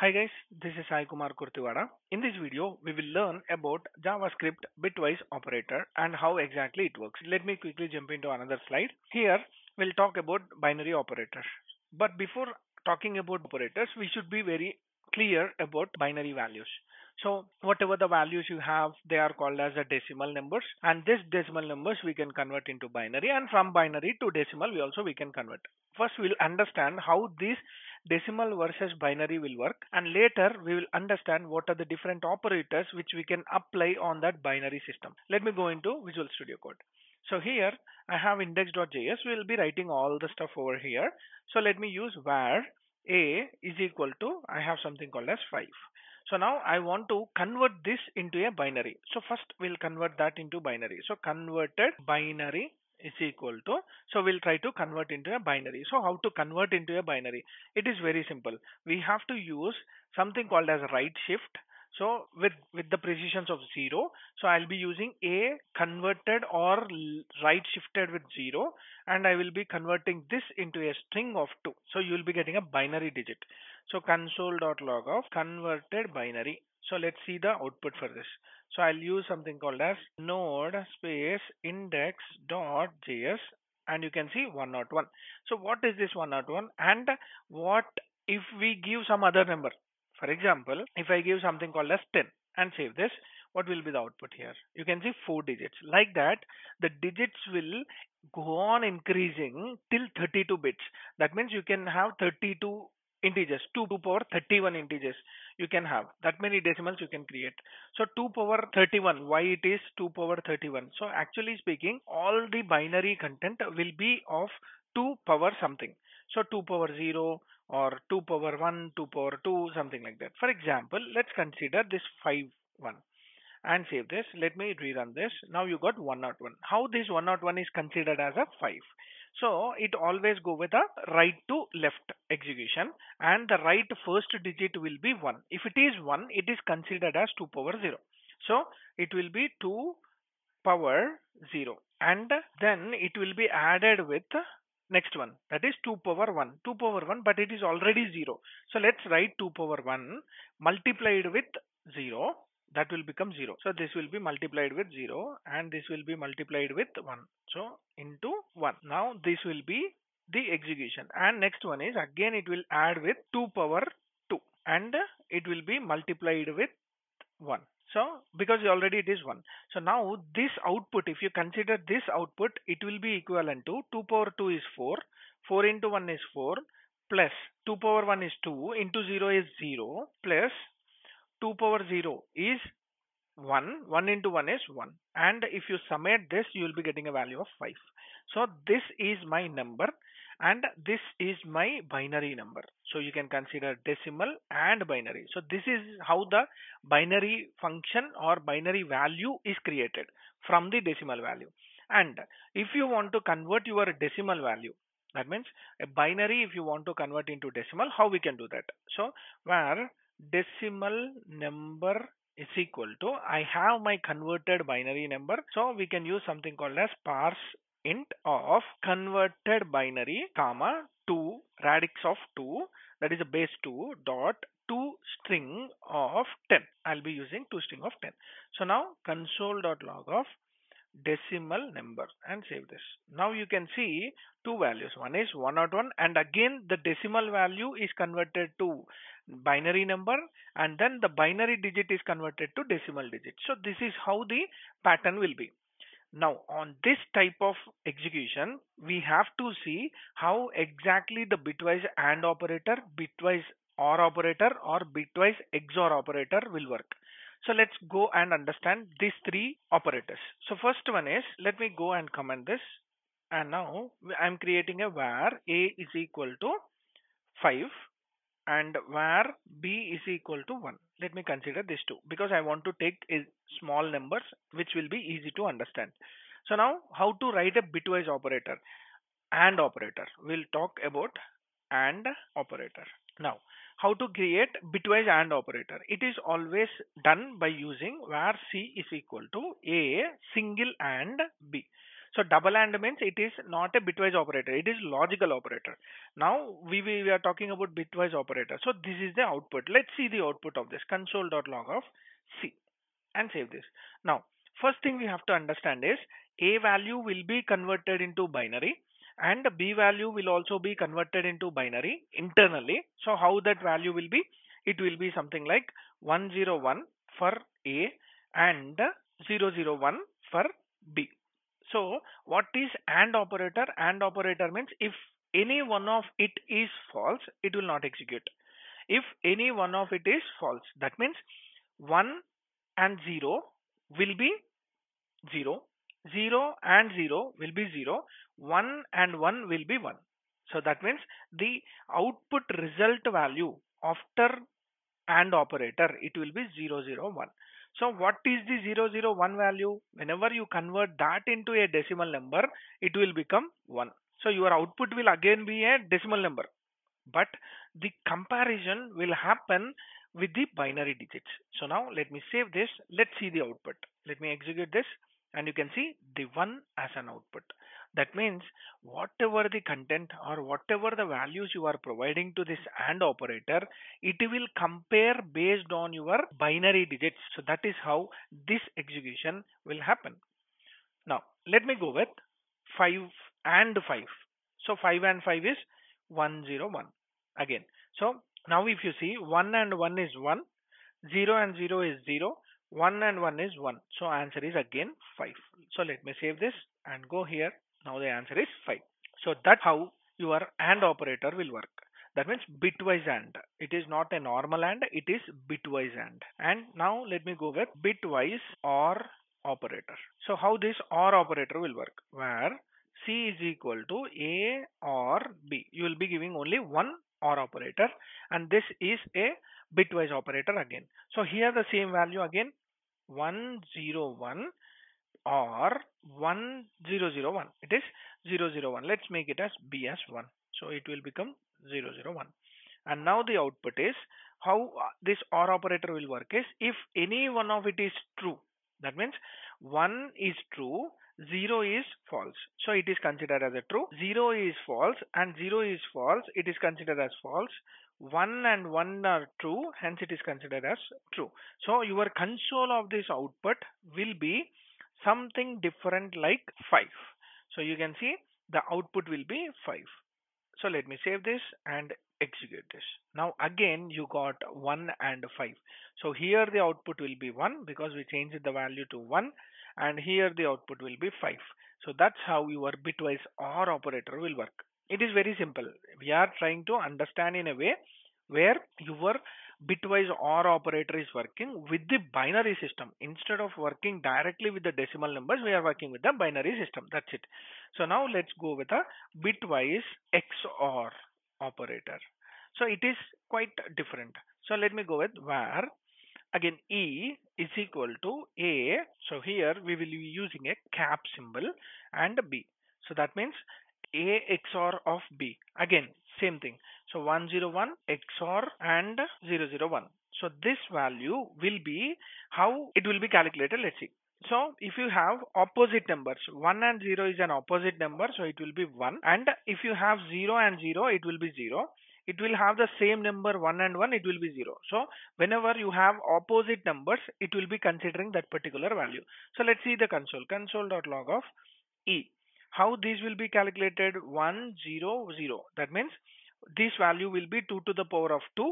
Hi guys, this is Sai Kumar Kurtiwada. In this video, we will learn about JavaScript Bitwise Operator and how exactly it works. Let me quickly jump into another slide. Here, we'll talk about binary operators. But before talking about operators, we should be very clear about binary values. So whatever the values you have, they are called as the decimal numbers, and this decimal numbers we can convert into binary, and from binary to decimal we can convert. First, we'll understand how these decimal versus binary will work, and later we will understand what are the different operators which we can apply on that binary system. Let me go into Visual Studio Code. So here I have index.js. We will be writing all the stuff over here. So let me use var a is equal to, I have something called as 5. So now I want to convert this into a binary. So first we'll convert that into binary. So converted binary is equal to, so we'll try to convert into a binary. So how to convert into a binary? It is very simple. We have to use something called as right shift. So with the precisions of 0, so I'll be using a converted or right shifted with 0, and I will be converting this into a string of 2. So you will be getting a binary digit. So console.log of converted binary. So let's see the output for this. So I'll use something called as node space index.js, and you can see 101. So what is this 101, and what if we give some other number? For example, if I give something called as 10 and save this, what will be the output here? You can see 4 digits. Like that, the digits will go on increasing till 32 bits. That means you can have 32 integers, 2 to power 31 integers you can have. That many decimals you can create. So 2 power 31, why it is 2 power 31? So actually speaking, all the binary content will be of 2 power something. So 2 power 0 or 2 power 1, 2 power 2, something like that. For example, let's consider this 5 1 and save this. Let me rerun this. Now you got 101. How this 101 is considered as a 5? So it always go with a right to left execution, and the right first digit will be 1. If it is 1, it is considered as 2 power 0. So it will be 2 power 0, and then it will be added with next one, that is 2 power 1. 2 power 1, but it is already 0. So let's write 2 power 1 multiplied with 0, that will become 0. So this will be multiplied with 0, and this will be multiplied with 1. So into 1. Now this will be the execution, and next one is again it will add with 2 power 2, and it will be multiplied with 1. So because already it is 1. So now this output, if you consider this output, it will be equivalent to 2 power 2 is 4, 4 into 1 is 4, plus 2 power 1 is 2, into 0 is 0, plus 2 power 0 is 1, 1 into 1 is 1, and if you summate this you will be getting a value of 5. So this is my number, and this is my binary number. So you can consider decimal and binary. So this is how the binary function or binary value is created from the decimal value. And if you want to convert your decimal value, that means a binary, if you want to convert into decimal, how we can do that? So where decimal number is equal to, I have my converted binary number, so we can use something called as parse int of converted binary comma 2 radix of 2, that is a base 2 dot 2 string of 10. I'll be using 2 string of 10. So now console.log of decimal number and save this. Now you can see two values. One is 101, and again the decimal value is converted to binary number, and then the binary digit is converted to decimal digit. So this is how the pattern will be. Now on this type of execution, we have to see how exactly the bitwise AND operator, bitwise OR operator, or bitwise XOR operator will work. So let's go and understand these three operators. So first one is, let me go and comment this, and now I'm creating a var a is equal to 5 and var b is equal to 1. Let me consider this two because I want to take small numbers which will be easy to understand. So now how to write a bitwise operator? AND operator. We'll talk about AND operator. Now how to create bitwise AND operator? It is always done by using var c is equal to a single and b. So double AND means it is not a bitwise operator, it is logical operator. Now we are talking about bitwise operator. So this is the output. Let's see the output of this. Console.log of C and save this. Now first thing we have to understand is A value will be converted into binary and B value will also be converted into binary internally. So how that value will be? It will be something like 101 for A and 001 for B. So what is AND operator? AND operator means if any one of it is false, it will not execute. If any one of it is false, that means 1 and 0 will be 0, 0 and 0 will be 0, 1 and 1 will be 1. So that means the output result value after AND operator, it will be 001. So what is the 001 value? Whenever you convert that into a decimal number, it will become 1. So your output will again be a decimal number, but the comparison will happen with the binary digits. So now let me save this. Let's see the output. Let me execute this and you can see the 1 as an output. That means whatever the content or whatever the values you are providing to this AND operator, it will compare based on your binary digits. So that is how this execution will happen. Now let me go with 5 and 5. So 5 and 5 is 101 again. So now if you see 1 and 1 is 1, 0 and 0 is 0, 1 and 1 is 1. So answer is again 5. So let me save this and go here. Now the answer is 5. So that's how your AND operator will work. That means bitwise AND. It is not a normal AND, it is bitwise AND. And now let me go with bitwise OR operator. So how this OR operator will work? Where C is equal to A or B. You will be giving only one OR operator and this is a bitwise operator again. So here the same value again 101 or 1001. It is 001. Let's make it as B as 1. So it will become 001. And now the output is how this OR operator will work is if any one of it is true. That means 1 is true, 0 is false. So it is considered as a true. 0 is false and 0 is false. It is considered as false. 1 and 1 are true, hence it is considered as true. So your console of this output will be something different like 5. So you can see the output will be 5. So let me save this and execute this. Now again you got 1 and 5. So here the output will be 1 because we changed the value to 1 and here the output will be 5. So that's how your bitwise OR operator will work. It is very simple. We are trying to understand in a way where your bitwise OR operator is working with the binary system. Instead of working directly with the decimal numbers, we are working with the binary system. That's it. So now let's go with a bitwise XOR operator. So it is quite different. So let me go with where again E is equal to A. So here we will be using a cap symbol and B. So that means A XOR of B. Again same thing. So 101 XOR and 001. So this value will be how it will be calculated. Let's see. So if you have opposite numbers, 1 and 0 is an opposite number, so it will be 1. And if you have 0 and 0, it will be 0. It will have the same number 1 and 1, it will be 0. So whenever you have opposite numbers, it will be considering that particular value. So let's see the console. Console.log of E. How this will be calculated? 1, 0, 0. That means this value will be 2 to the power of 2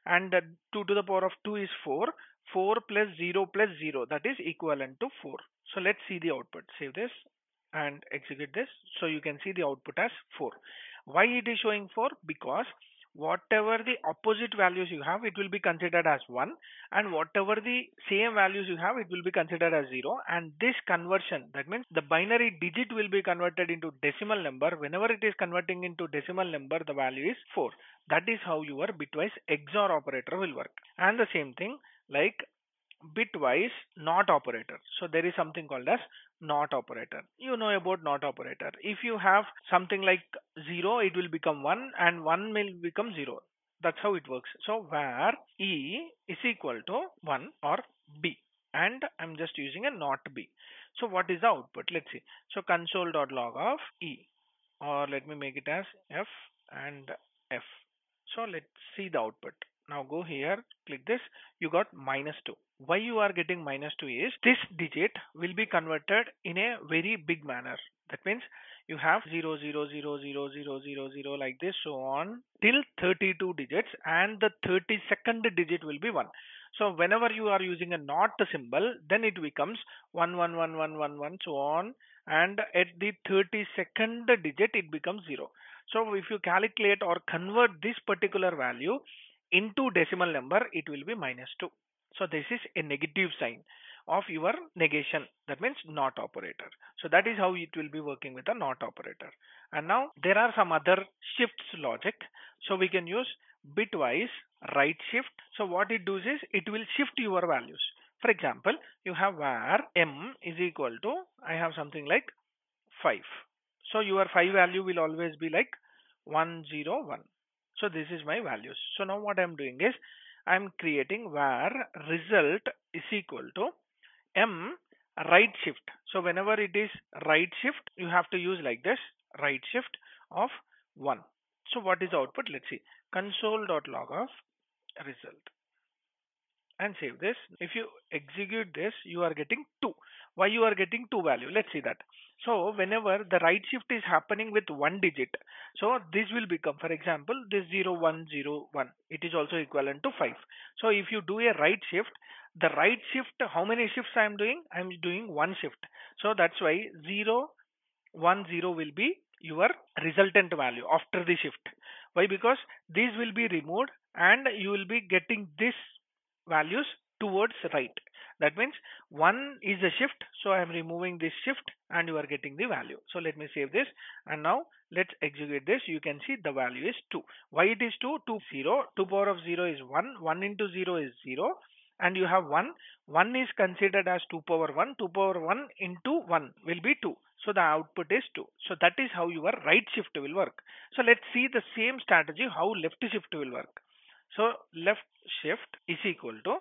and 2 to the power of 2 is 4. 4 plus 0 plus 0 that is equivalent to 4. So let's see the output. Save this and execute this. So you can see the output as 4. Why it is showing 4? Because whatever the opposite values you have, it will be considered as 1 and whatever the same values you have, it will be considered as 0. And this conversion, that means the binary digit will be converted into decimal number. Whenever it is converting into decimal number, the value is 4. That is how your bitwise XOR operator will work. And the same thing like bitwise NOT operator. So there is something called as NOT operator. You know about NOT operator. If you have something like 0, it will become 1 and 1 will become 0. That's how it works. So where E is equal to 1 or B. and I'm just using a not B. So what is the output? Let's see. So console.log of E, or let me make it as F and F. So let's see the output. Now go here, click this, you got -2. Why you are getting -2 is this digit will be converted in a very big manner. That means you have 0 0 0 0 0 0 0 0 like this, so on till 32 digits, and the 32nd digit will be 1. So whenever you are using a not symbol, then it becomes 1 1 1 1 1 1 so on, and at the 32nd digit it becomes 0. So if you calculate or convert this particular value into decimal number, it will be -2. So this is a negative sign of your negation. That means not operator. So that is how it will be working with a not operator. And now there are some other shifts logic. So we can use bitwise right shift. So what it does is it will shift your values. For example, you have var m is equal to, I have something like 5. So your 5 value will always be like 101. So this is my values. So now what I'm doing is I'm creating var result is equal to m right shift. So whenever it is right shift, you have to use like this, right shift of 1. So what is the output? Let's see. Console.log of result, and save this. If you execute this, you are getting 2. Why you are getting 2 value? Let's see that. So whenever the right shift is happening with one digit, so this will become, for example, this 0101, it is also equivalent to 5. So if you do a right shift, the right shift, how many shifts I am doing? I am doing one shift. So that's why 010 will be your resultant value after the shift. Why? Because these will be removed and you will be getting this values towards right. That means 1 is a shift, so I am removing this shift and you are getting the value. So let me save this, and now let's execute this. You can see the value is 2. Why it is 2? 2 0. 2 power of 0 is 1. 1 into 0 is 0, and you have 1. 1 is considered as 2 power 1. 2 power 1 into 1 will be 2. So the output is 2. So that is how your right shift will work. So let's see the same strategy how left shift will work. So left shift is equal to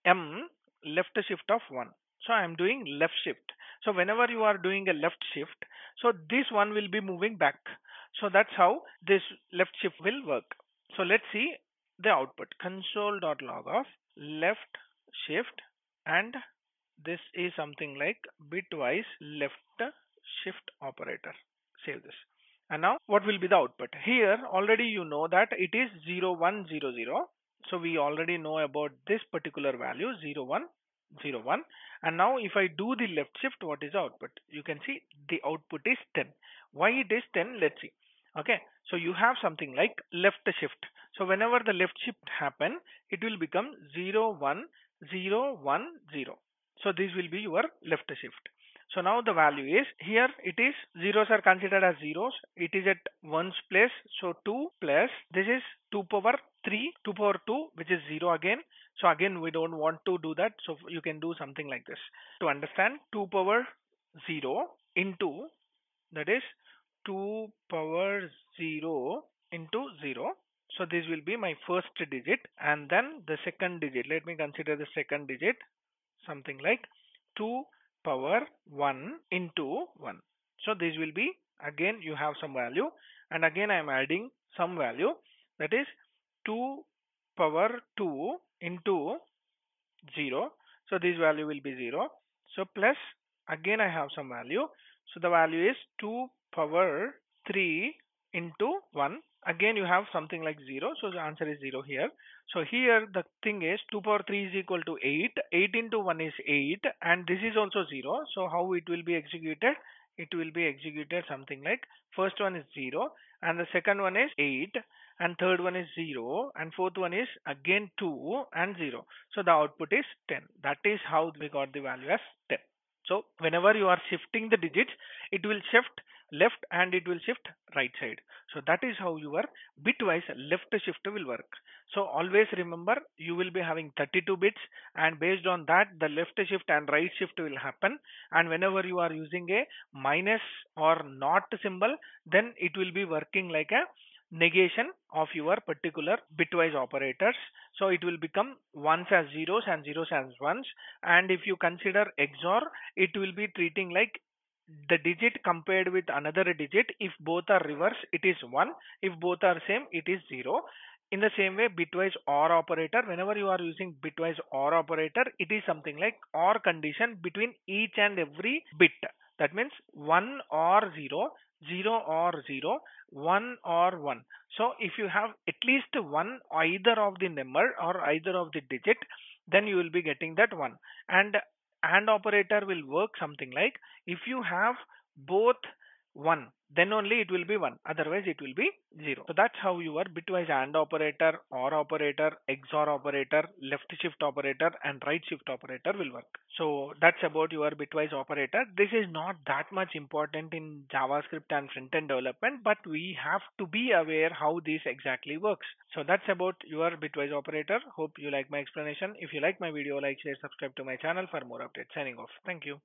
m left shift of 1. So I am doing left shift. So whenever you are doing a left shift, so this one will be moving back. So that's how this left shift will work. So let's see the output. Console.log of left shift, and this is something like bitwise left shift operator. Save this. And now what will be the output? Here already you know that it is 0100. So we already know about this particular value 0101. And now if I do the left shift, what is the output? You can see the output is 10. Why it is 10? Let's see. Okay. So you have something like left shift. So whenever the left shift happen, it will become 01010. So this will be your left shift. So now the value is, here it is zeros are considered as zeros. It is at ones place. So 2 plus this is 2 power 3, 2 power 2, which is 0 again. So again we don't want to do that. So you can do something like this. To understand, 2 power 0 into, that is 2 power 0 into 0. So this will be my first digit, and then the second digit. Let me consider the second digit, something like 2 power 1 into 1. So this will be, again you have some value, and again I am adding some value, that is 2 power 2 into 0. So this value will be 0. So plus again I have some value. So the value is 2 power 3 into 1. Again you have something like 0. So the answer is 0 here. So here the thing is 2 power 3 is equal to 8. 8 into 1 is 8, and this is also 0. So how it will be executed? It will be executed something like, first one is 0, and the second one is 8, and third one is 0, and fourth one is again 2 and 0. So the output is 10. That is how we got the value as 10. So whenever you are shifting the digits, it will shift left and it will shift right side. So that is how your bitwise left shift will work. So always remember, you will be having 32 bits, and based on that the left shift and right shift will happen. And whenever you are using a minus or not symbol, then it will be working like a negation of your particular bitwise operators. So it will become ones as zeros and zeros as ones. And if you consider XOR, it will be treating like the digit compared with another digit. If both are reverse, it is 1. If both are same, it is 0. In the same way, bitwise OR operator, whenever you are using bitwise OR operator, it is something like OR condition between each and every bit. That means 1 or 0, 0 or 0, 1 or 1. So if you have at least one either of the number or either of the digit, then you will be getting that one. And operator will work something like, if you have both 1, then only it will be 1, otherwise it will be 0. So that's how your bitwise AND operator, OR operator, XOR operator, left shift operator and right shift operator will work. So that's about your bitwise operator. This is not that much important in JavaScript and front-end development, but we have to be aware how this exactly works. So that's about your bitwise operator. Hope you like my explanation. If you like my video, like, share, subscribe to my channel for more updates. Signing off. Thank you.